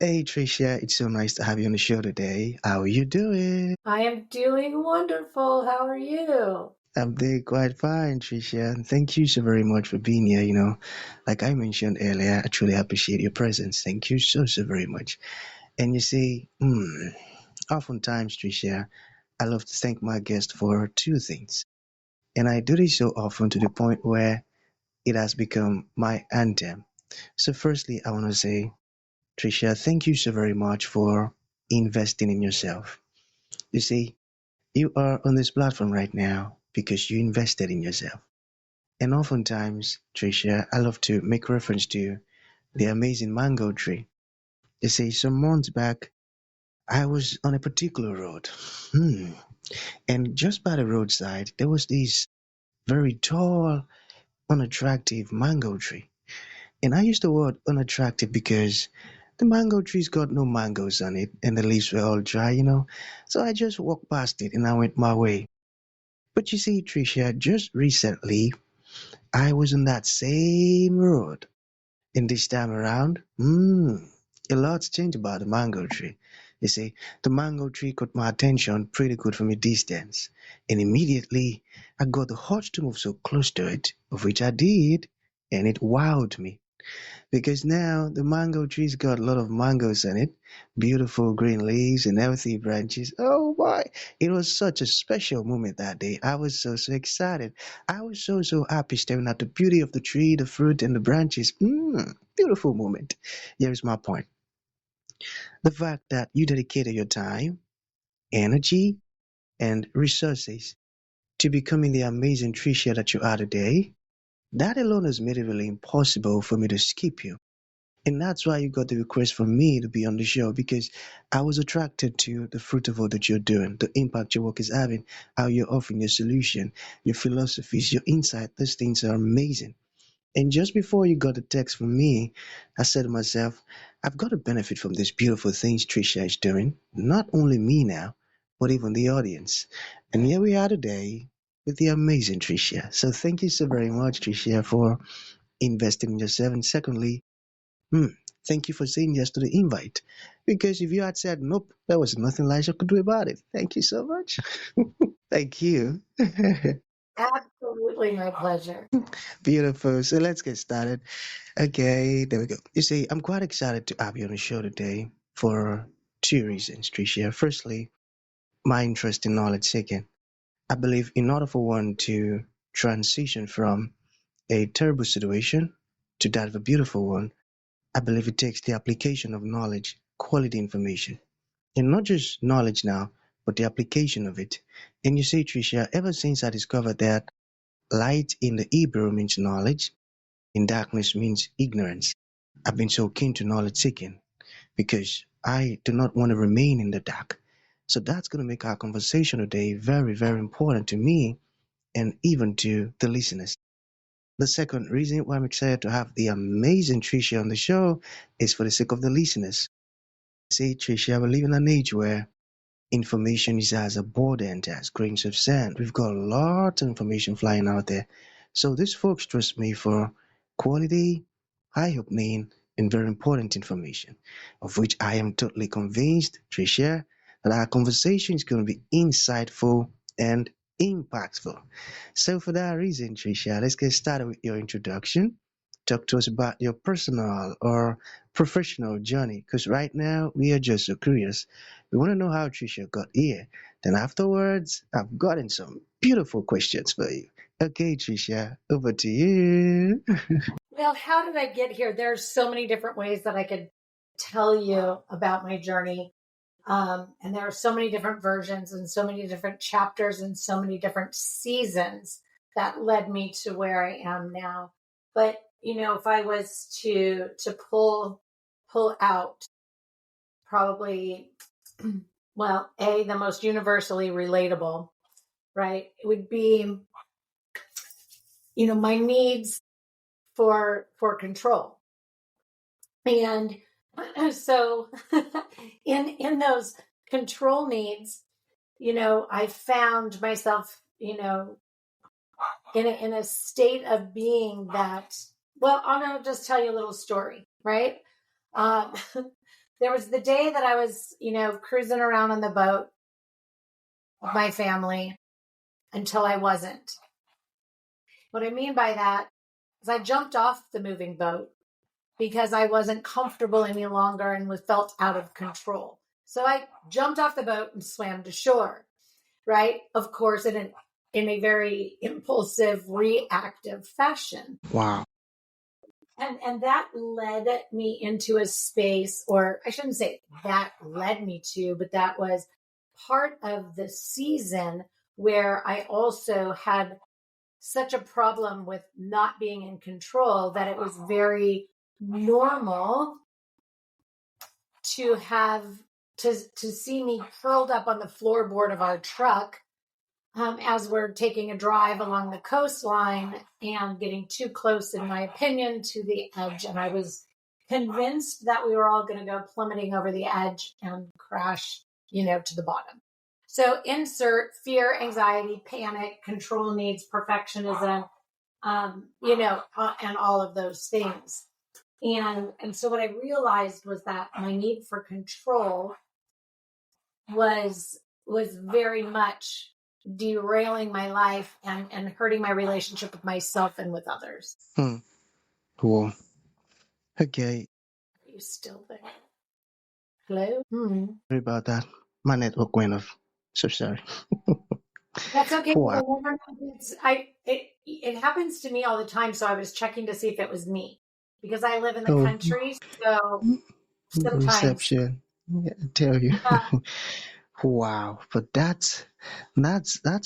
Hey Tricia, it's so nice to have you on the show today. How are you doing? I am doing wonderful. How are you? I'm doing quite fine, Tricia. And thank you so very much for being here. Like I mentioned earlier, I truly appreciate your presence. Thank you so very much. And you see, oftentimes, Tricia, I love to thank my guest for two things. And I do this so often to the point where it has become my anthem. So firstly, I want to say, Tricia, thank you so very much for investing in yourself. You see, you are on this platform right now because you invested in yourself. And oftentimes, Tricia, I love to make reference to the amazing mango tree. You see, some months back, I was on a particular road. Hmm. And just by the roadside, there was this very tall, unattractive mango tree. And I use the word unattractive because the mango tree's got no mangoes on it and the leaves were all dry. So I just walked past it and I went my way. But you see, Tricia, just recently I was on that same road. And this time around, a lot's changed about the mango tree. You see, the mango tree caught my attention pretty good from a distance. And immediately I got the urge to move so close to it, of which I did, and it wowed me. Because now the mango tree's got a lot of mangoes in it, beautiful green leaves and healthy branches. Oh boy, it was such a special moment that day. I was so excited. I was so happy staring at the beauty of the tree, the fruit, and the branches. Beautiful moment. Here's my point. The fact that you dedicated your time, energy, and resources to becoming the amazing Tricia that you are today, that alone has made it really impossible for me to skip you. And that's why you got the request from me to be on the show because I was attracted to the fruit of all that you're doing, the impact your work is having, how you're offering your solution, your philosophies, your insight. Those things are amazing. And just before you got the text from me, I said to myself, I've got to benefit from these beautiful things Trisha is doing. Not only me now, but even the audience. And here we are today with the amazing Tricia. So thank you so very much, Tricia, for investing in yourself. And secondly, Hmm, thank you for saying yes to the invite. Because if you had said nope, there was nothing Elijah could do about it. Thank you so much. Thank you. Absolutely my pleasure. Beautiful. So let's get started. Okay, there we go. You see, I'm quite excited to have you on the show today for two reasons, Tricia. Firstly, my interest in knowledge seeking. I believe in order for one to transition from a terrible situation to that of a beautiful one, I believe it takes the application of knowledge, quality information. And not just knowledge now, but the application of it. And you see, Tricia, ever since I discovered that light in the Hebrew means knowledge and darkness means ignorance, I've been so keen to knowledge seeking because I do not want to remain in the dark. So that's going to make our conversation today very important to me and even to the listeners. The second reason why I'm excited to have the amazing Tricia on the show is for the sake of the listeners. See, Tricia, we live in an age where information is as abundant as grains of sand. We've got a lot of information flying out there. So these folks trust me for quality, eye-opening, and very important information, of which I am totally convinced, Tricia, that our conversation is going to be insightful and impactful. So for that reason, Tricia, let's get started with your introduction. Talk to us about your personal or professional journey, because right now we are just so curious. We want to know how Tricia got here. Then afterwards, I've gotten some beautiful questions for you. Okay, Tricia, over to you. Well, how did I get here? There's so many different ways that I could tell you about my journey. And there are so many different versions and so many different chapters and so many different seasons that led me to where I am now. But, if I was to pull out probably, well, the most universally relatable, right? It would be, my needs for control. And so in those control needs, I found myself, in a state of being that, well, I'm going to just tell you a little story, right? Um, there was the day that I was, cruising around on the boat with my family until I wasn't. What I mean by that is I jumped off the moving boat because I wasn't comfortable any longer and was felt out of control. So I jumped off the boat and swam to shore, right? Of course, in a very impulsive, reactive fashion. Wow. And that led me into a space, or I shouldn't say that led me to, but that was part of the season where I also had such a problem with not being in control that it was very normal to have to see me curled up on the floorboard of our truck as we're taking a drive along the coastline and getting too close, in my opinion, to the edge. And I was convinced that we were all going to go plummeting over the edge and crash, to the bottom. So insert fear, anxiety, panic, control needs, perfectionism, and all of those things. And so what I realized was that my need for control was very much derailing my life and hurting my relationship with myself and with others. Cool. Okay. Are you still there? Hello? Sorry about that. My network went off. So sorry. That's okay. Wow. It happens to me all the time. So I was checking to see if it was me because I live in the Oh, country. So sometimes, reception. Yeah, I tell you. Wow. But that's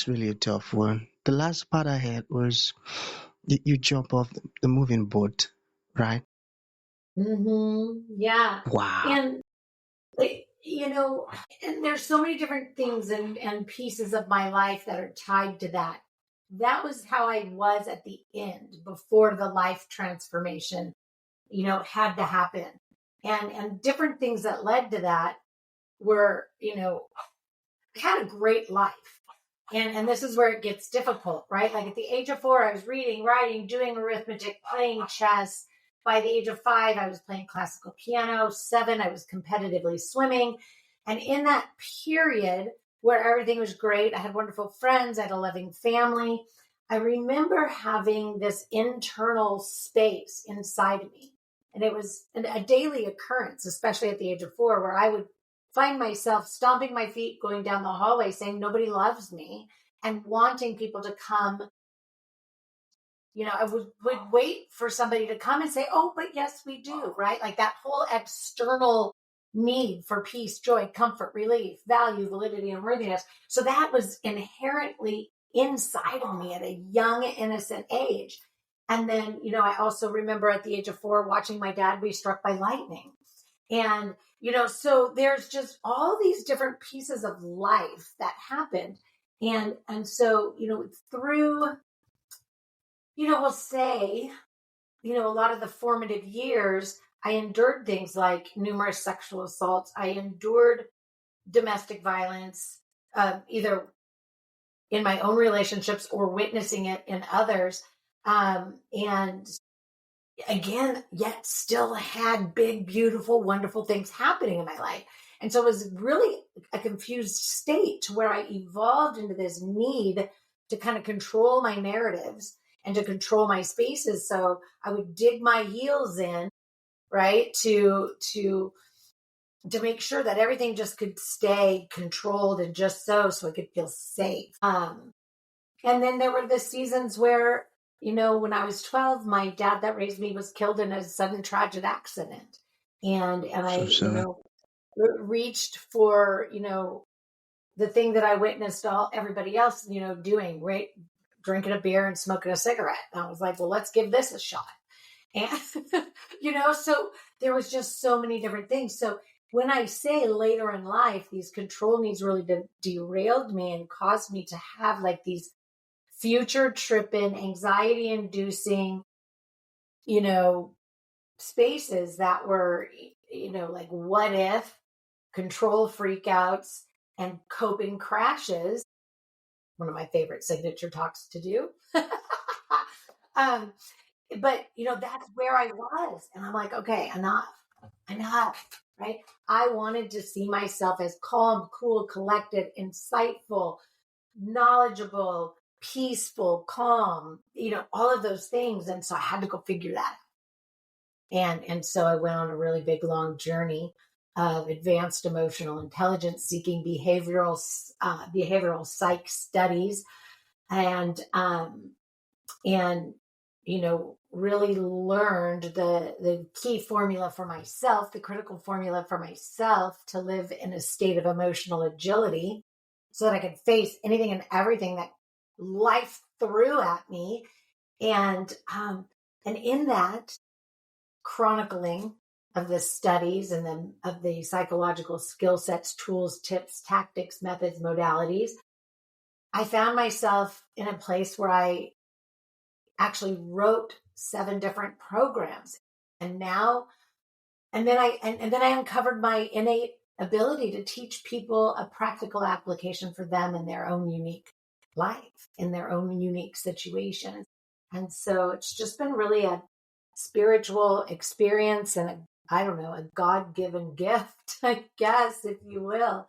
really a tough one. The last part I had was you jump off the moving boat, right? yeah. Wow. And and there's so many different things and pieces of my life that are tied to that. That was how I was at the end before the life transformation, had to happen. And different things that led to that were, I had a great life. And this is where it gets difficult, right? Like at the age of 4, I was reading, writing, doing arithmetic, playing chess. By the age of 5, I was playing classical piano. 7, I was competitively swimming. And in that period where everything was great, I had wonderful friends, I had a loving family. I remember having this internal space inside of me. And it was a daily occurrence, especially at the age of 4, where I would find myself stomping my feet going down the hallway saying nobody loves me and wanting people to come. I would wait for somebody to come and say, oh, but yes, we do, right? Like that whole external need for peace, joy, comfort, relief, value, validity, and worthiness. So that was inherently inside of me at a young, innocent age. And then, I also remember at the age of 4 watching my dad be struck by lightning. And, so there's just all these different pieces of life that happened. And so, through, we'll say, a lot of the formative years, I endured things like numerous sexual assaults. I endured domestic violence, either in my own relationships or witnessing it in others. And again, yet still had big, beautiful, wonderful things happening in my life. And so it was really a confused state to where I evolved into this need to kind of control my narratives and to control my spaces. So I would dig my heels in, right, to make sure that everything just could stay controlled and just so it could feel safe. And then there were the seasons where, when I was 12, my dad that raised me was killed in a sudden tragic accident. And So I, sorry. reached for, the thing that I witnessed everybody else, doing, right? Drinking a beer and smoking a cigarette. And I was like, well, let's give this a shot. And, so there was just so many different things. So when I say later in life, these control needs really derailed me and caused me to have like these future tripping, anxiety inducing, spaces that were, like what if, control freakouts, and coping crashes. One of my favorite signature talks to do. um, but, that's where I was. And I'm like, okay, enough. right? I wanted to see myself as calm, cool, collected, insightful, knowledgeable, peaceful, calm, all of those things. And so I had to go figure that out. And so I went on a really big, long journey of advanced emotional intelligence, seeking behavioral psych studies, and and really learned the key formula for myself, the critical formula for myself to live in a state of emotional agility, so that I could face anything and everything that life threw at me, and in that chronicling of the studies and then of the psychological skill sets, tools, tips, tactics, methods, modalities, I found myself in a place where I actually wrote 7 different programs. And now, and then I uncovered my innate ability to teach people a practical application for them in their own unique life, in their own unique situation. And so it's just been really a spiritual experience and a God-given gift, I guess, if you will,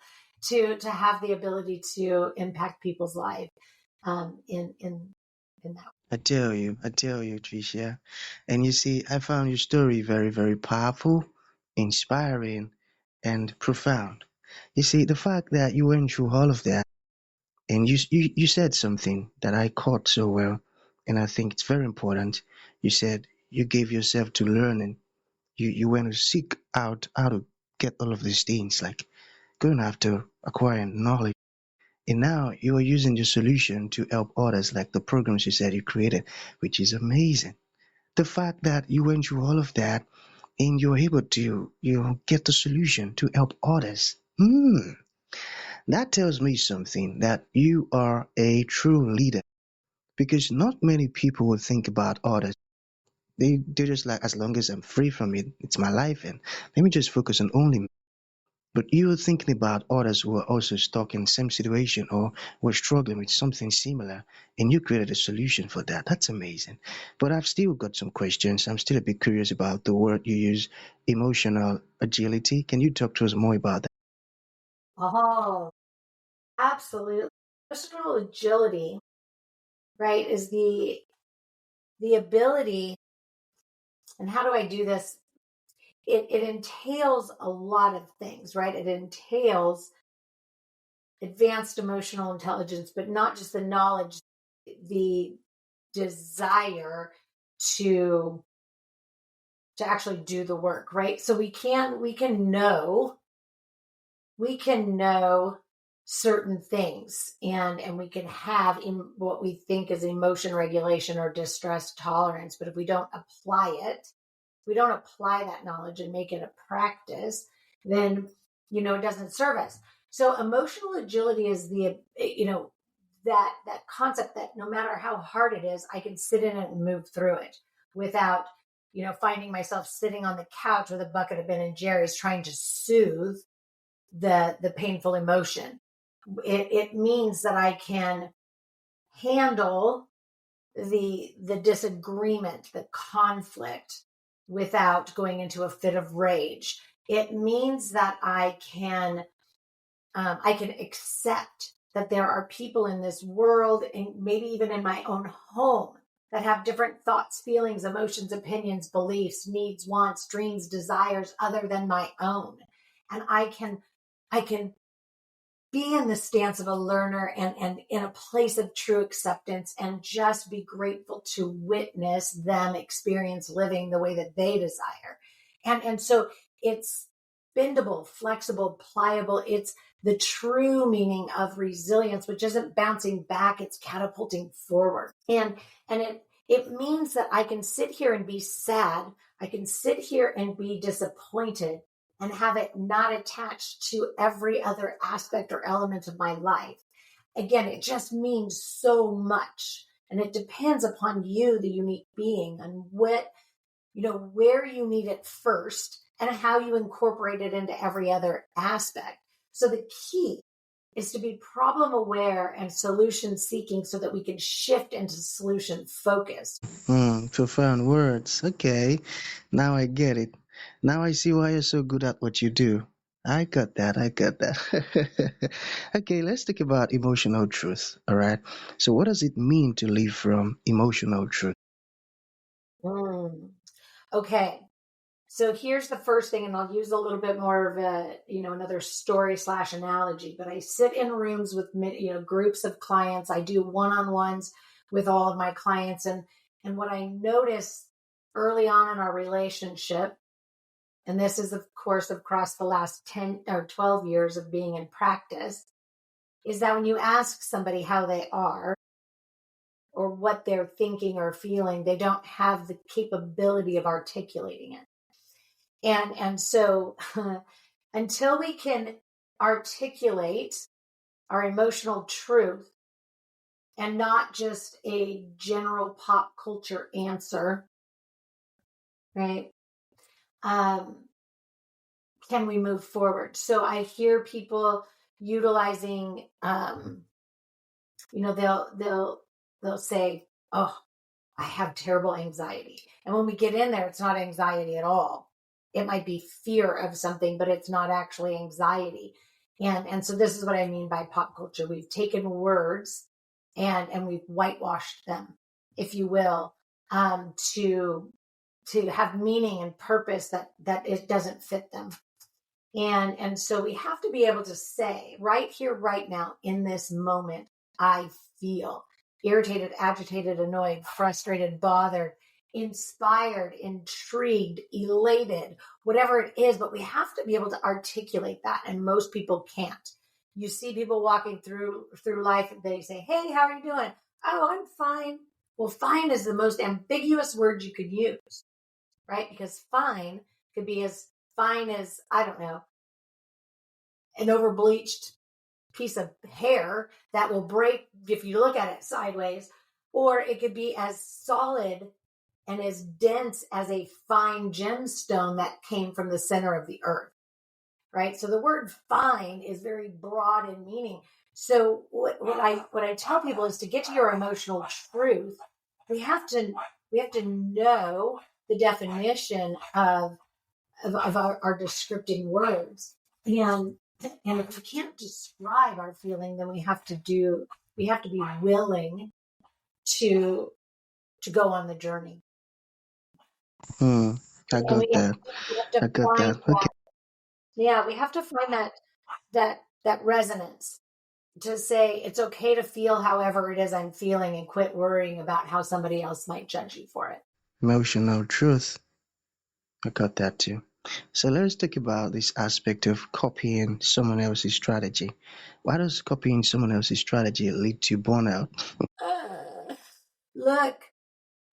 to have the ability to impact people's life in that. I tell you, Tricia. And you see, I found your story very, very powerful, inspiring, and profound. You see, the fact that you went through all of that, and you said something that I caught so well, and I think it's very important. You said you gave yourself to learning. You went to seek out how to get all of these things, like going after acquiring knowledge. And now you are using your solution to help others, like the programs you said you created, which is amazing. The fact that you went through all of that and you're able to get the solution to help others. That tells me something, that you are a true leader, because not many people will think about others. They're just like, as long as I'm free from it, it's my life, and let me just focus on only me. But you're thinking about others who are also stuck in the same situation or were struggling with something similar, and you created a solution for that. That's amazing. But I've still got some questions. I'm still a bit curious about the word you use, emotional agility. Can you talk to us more about that? Oh, absolutely. Emotional agility, right, is the ability, and how do I do this? It entails a lot of things, right? It entails advanced emotional intelligence, but not just the knowledge, the desire to actually do the work, right? So we can know certain things, and we can have in what we think is emotion regulation or distress tolerance, but if we don't apply it, we don't apply that knowledge and make it a practice, then it doesn't serve us. So emotional agility is that concept that no matter how hard it is, I can sit in it and move through it without finding myself sitting on the couch with a bucket of Ben and Jerry's trying to soothe the painful emotion. It means that I can handle the disagreement, the conflict, without going into a fit of rage. It means that I can accept that there are people in this world, and maybe even in my own home, that have different thoughts, feelings, emotions, opinions, beliefs, needs, wants, dreams, desires other than my own. And I can be in the stance of a learner, and in a place of true acceptance, and just be grateful to witness them experience living the way that they desire. And so it's bendable, flexible, pliable. It's the true meaning of resilience, which isn't bouncing back, it's catapulting forward. And it means that I can sit here and be sad. I can sit here and be disappointed and have it not attached to every other aspect or element of my life. Again, it just means so much. And it depends upon you, the unique being, and where you need it first and how you incorporate it into every other aspect. So the key is to be problem aware and solution seeking so that we can shift into solution focus. Profound words. Okay, now I get it. Now I see why you're so good at what you do. I got that. I got that. Okay, let's talk about emotional truth. All right. So, what does it mean to live from emotional truth? Mm. Okay. So here's the first thing, and I'll use a little bit more of a, another story slash analogy, but I sit in rooms with, groups of clients. I do one-on-ones with all of my clients. And what I notice early on in our relationship, and this is of course across the last 10 or 12 years of being in practice, is that when you ask somebody how they are or what they're thinking or feeling, they don't have the capability of articulating it. And so until we can articulate our emotional truth and not just a general pop culture answer, right? Um, can we move forward? So I hear people utilizing, they'll say, "Oh, I have terrible anxiety." And when we get in there, it's not anxiety at all. It might be fear of something, but it's not actually anxiety. And so this is what I mean by pop culture. We've taken words and we've whitewashed them, if you will, to have meaning and purpose that it doesn't fit them. And so we have to be able to say right here, right now, in this moment, I feel irritated, agitated, annoyed, frustrated, bothered, inspired, intrigued, elated, whatever it is. But we have to be able to articulate that. And most people can't. You see people walking through life and they say, "Hey, how are you doing?" "Oh, I'm fine." Well, fine is the most ambiguous word you could use, right? Because fine could be as fine as, I don't know, an over bleached piece of hair that will break if you look at it sideways, or it could be as solid and as dense as a fine gemstone that came from the center of the earth, right? So the word fine is very broad in meaning. So what I tell people is to get to your emotional truth, we have to know the definition of our descripting words. And if we can't describe our feeling, then we have to be willing to go on the journey. Hmm. I And got that. we have to I got find that. Okay. that, yeah, we have to find that resonance to say it's okay to feel however it is I'm feeling and quit worrying about how somebody else might judge you for it. Emotional truth. I got that too. So let's talk about this aspect of copying someone else's strategy. Why does copying someone else's strategy lead to burnout? Look,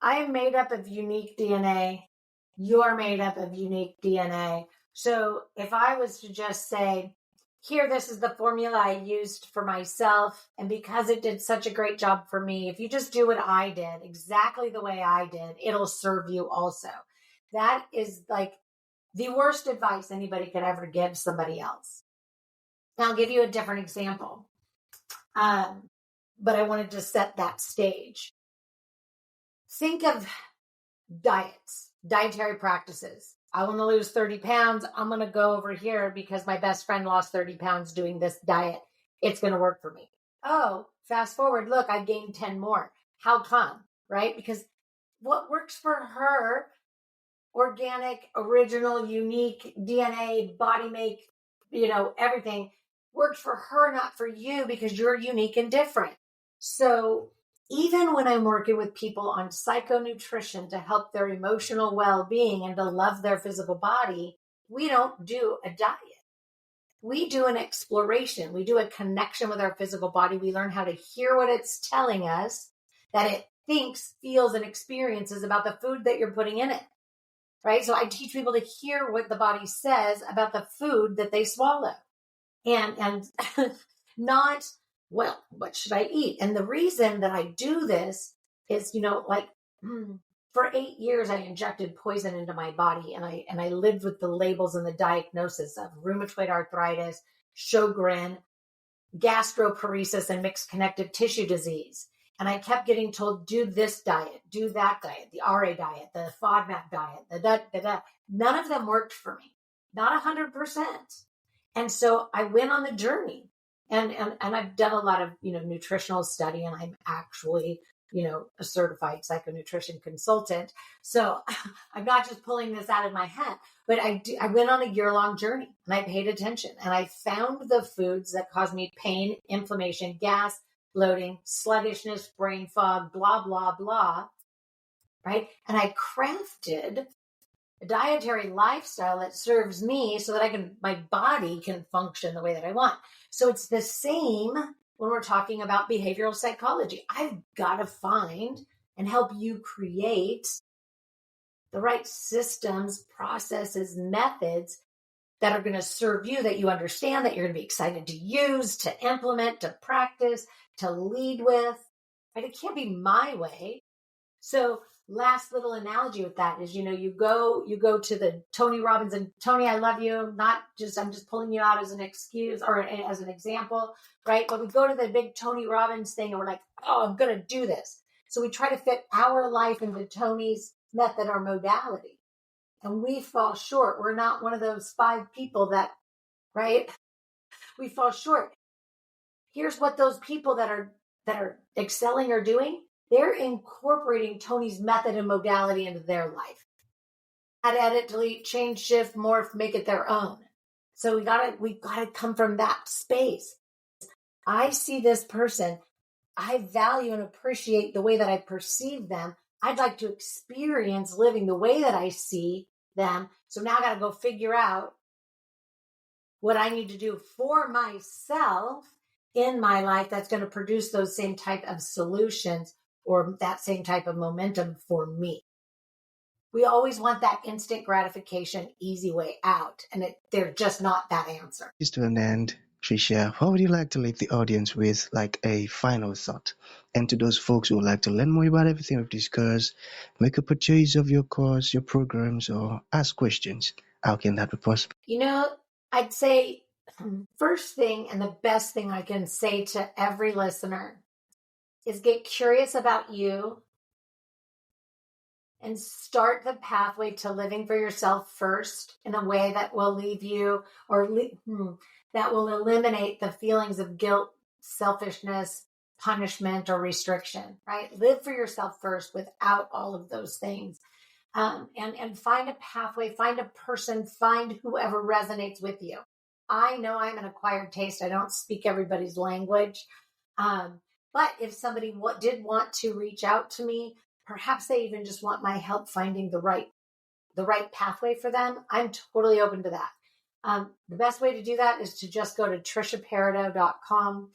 I am made up of unique DNA. You're made up of unique DNA. So if I was to just say, "Here, this is the formula I used for myself, and because it did such a great job for me, if you just do what I did, exactly the way I did, it'll serve you also." That is like the worst advice anybody could ever give somebody else. Now, I'll give you a different example. But I wanted to set that stage. Think of diets, dietary practices. I want to lose 30 pounds. I'm going to go over here because my best friend lost 30 pounds doing this diet. It's going to work for me. Oh, fast forward. Look, I gained 10 more. How come? Right? Because what works for her, organic, original, unique DNA, body make, everything works for her, not for you, because you're unique and different. So even when I'm working with people on psychonutrition to help their emotional well-being and to love their physical body, we don't do a diet. We do an exploration. We do a connection with our physical body. We learn how to hear what it's telling us that it thinks, feels, and experiences about the food that you're putting in it. Right? So I teach people to hear what the body says about the food that they swallow. And not, well, what should I eat? And the reason that I do this is, for 8 years I injected poison into my body, and I lived with the labels and the diagnosis of rheumatoid arthritis, Sjogren, gastroparesis, and mixed connective tissue disease. And I kept getting told, do this diet, do that diet, the RA diet, the FODMAP diet, the None of them worked for me, not 100%. And so I went on the journey, and I've done a lot of, nutritional study, and I'm actually, a certified psychonutrition consultant. So I'm not just pulling this out of my head, but I went on a year-long journey, and I paid attention, and I found the foods that caused me pain, inflammation, gas, bloating, sluggishness, brain fog, blah, blah, blah. Right. And I crafted a dietary lifestyle that serves me so that my body can function the way that I want. So it's the same when we're talking about behavioral psychology. I've got to find and help you create the right systems, processes, methods that are going to serve you, that you understand, that you're going to be excited to use, to implement, to practice, to lead with. Right? It can't be my way. So last little analogy with that is, you go to the Tony Robbins, and Tony, I love you. I'm just pulling you out as an excuse or as an example, right? But we go to the big Tony Robbins thing and we're like, oh, I'm going to do this. So we try to fit our life into Tony's method or modality, and we fall short. We're not one of those 5 people that, right? We fall short. Here's what those people that are excelling are doing. They're incorporating Tony's method and modality into their life. Add, edit, delete, change, shift, morph, make it their own. So we gotta come from that space. I see this person. I value and appreciate the way that I perceive them. I'd like to experience living the way that I see them. So now I gotta go figure out what I need to do for myself in my life that's going to produce those same type of solutions or that same type of momentum for me. We always want that instant gratification, easy way out, and they're just not that answer. Just to an end, Tricia, what would you like to leave the audience with, like a final thought? And to those folks who would like to learn more about everything we've discussed, make a purchase of your course, your programs, or ask questions, how can that be possible? I'd say first thing and the best thing I can say to every listener is get curious about you and start the pathway to living for yourself first in a way that will leave you that will eliminate the feelings of guilt, selfishness, punishment, or restriction, right? Live for yourself first without all of those things. And find a pathway, find a person, find whoever resonates with you. I know I'm an acquired taste. I don't speak everybody's language. But if somebody did want to reach out to me, perhaps they even just want my help finding the right pathway for them, I'm totally open to that. The best way to do that is to just go to triciaparido.com,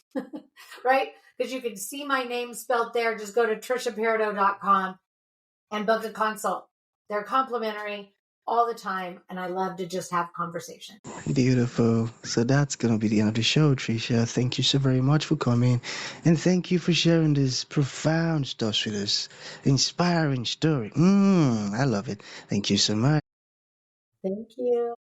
right? Because you can see my name spelled there. Just go to triciaparido.com and book a consult. They're complimentary all the time, and I love to just have conversation. Beautiful. So that's going to be the end of the show, Tricia. Thank you so very much for coming. And thank you for sharing this profound stuff with us. Inspiring story. I love it. Thank you so much. Thank you.